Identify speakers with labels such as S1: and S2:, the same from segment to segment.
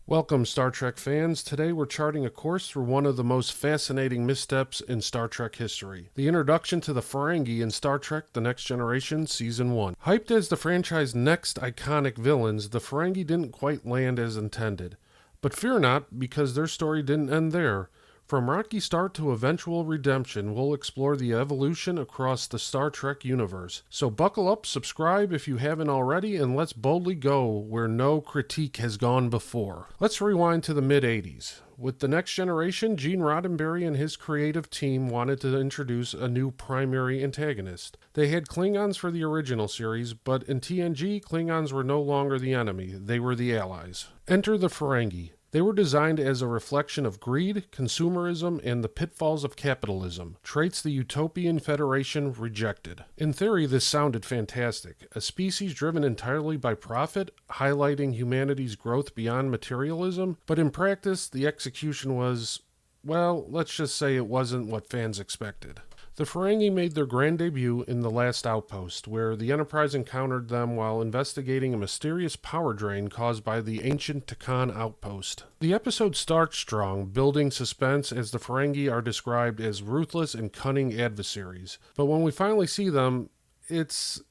S1: Welcome, Star Trek fans. Today we're charting a course through one of the most fascinating missteps in Star Trek history, the introduction to the Ferengi in Star Trek The Next Generation Season 1. Hyped as the franchise's next iconic villains, the Ferengi didn't quite land as intended. But fear not, because their story didn't end there. From rocky start to eventual redemption, we'll explore the evolution across the Star Trek universe. So buckle up, subscribe if you haven't already, and let's boldly go where no critique has gone before. Let's rewind to the mid-80s. With The Next Generation, Gene Roddenberry and his creative team wanted to introduce a new primary antagonist. They had Klingons for the original series, but in TNG, Klingons were no longer the enemy, they were the allies. Enter the Ferengi. They were designed as a reflection of greed, consumerism, and the pitfalls of capitalism, traits the Utopian Federation rejected. In theory, this sounded fantastic. A species driven entirely by profit, highlighting humanity's growth beyond materialism, but in practice, the execution was, well, let's just say it wasn't what fans expected. The Ferengi made their grand debut in The Last Outpost, where the Enterprise encountered them while investigating a mysterious power drain caused by the ancient Takan outpost. The episode starts strong, building suspense as the Ferengi are described as ruthless and cunning adversaries. But when we finally see them, it's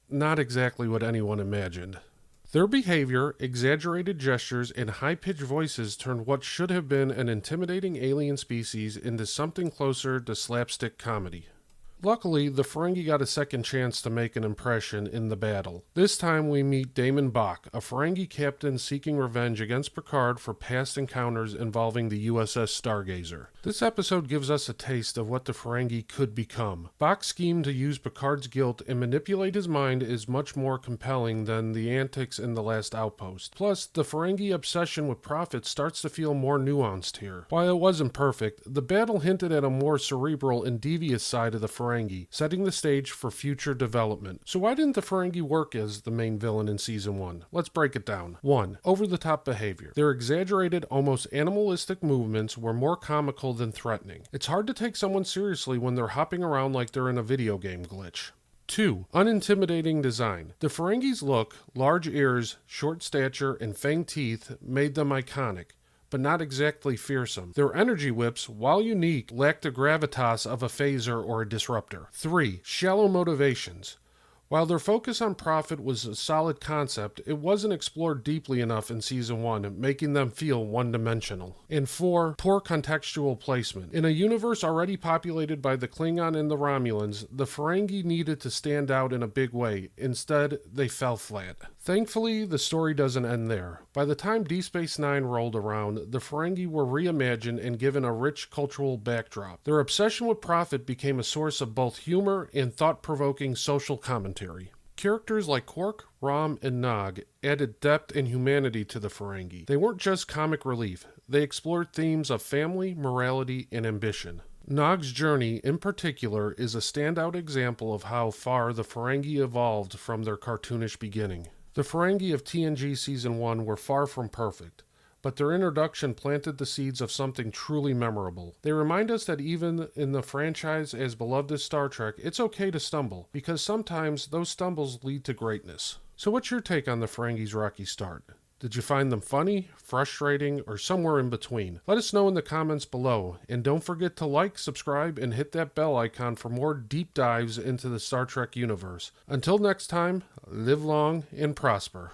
S1: not exactly what anyone imagined. Their behavior, exaggerated gestures, and high-pitched voices turned what should have been an intimidating alien species into something closer to slapstick comedy. Luckily, the Ferengi got a second chance to make an impression in the battle. This time we meet Damon Bach, a Ferengi captain seeking revenge against Picard for past encounters involving the USS Stargazer. This episode gives us a taste of what the Ferengi could become. Bach's scheme to use Picard's guilt and manipulate his mind is much more compelling than the antics in The Last Outpost. Plus, the Ferengi obsession with profit starts to feel more nuanced here. While it wasn't perfect, the battle hinted at a more cerebral and devious side of the Ferengi, setting the stage for future development. So why didn't the Ferengi work as the main villain in Season 1? Let's break it down. 1. Over-the-top behavior. Their exaggerated, almost animalistic movements were more comical than threatening. It's hard to take someone seriously when they're hopping around like they're in a video game glitch. 2. Unintimidating design. The Ferengi's look, large ears, short stature, and fanged teeth made them iconic, but not exactly fearsome. Their energy whips, while unique, lacked the gravitas of a phaser or a disruptor. 3. Shallow motivations. While their focus on profit was a solid concept, it wasn't explored deeply enough in Season 1, making them feel one-dimensional. And 4. Poor contextual placement. In a universe already populated by the Klingon and the Romulans, the Ferengi needed to stand out in a big way. Instead, they fell flat. Thankfully, the story doesn't end there. By the time Deep Space Nine rolled around, the Ferengi were reimagined and given a rich cultural backdrop. Their obsession with profit became a source of both humor and thought-provoking social commentary. Characters like Quark, Rom, and Nog added depth and humanity to the Ferengi. They weren't just comic relief. They explored themes of family, morality, and ambition. Nog's journey, in particular, is a standout example of how far the Ferengi evolved from their cartoonish beginning. The Ferengi of TNG Season 1 were far from perfect, but their introduction planted the seeds of something truly memorable. They remind us that even in the franchise as beloved as Star Trek, it's okay to stumble, because sometimes those stumbles lead to greatness. So what's your take on the Ferengi's rocky start? Did you find them funny, frustrating, or somewhere in between? Let us know in the comments below, and don't forget to like, subscribe, and hit that bell icon for more deep dives into the Star Trek universe. Until next time, live long and prosper.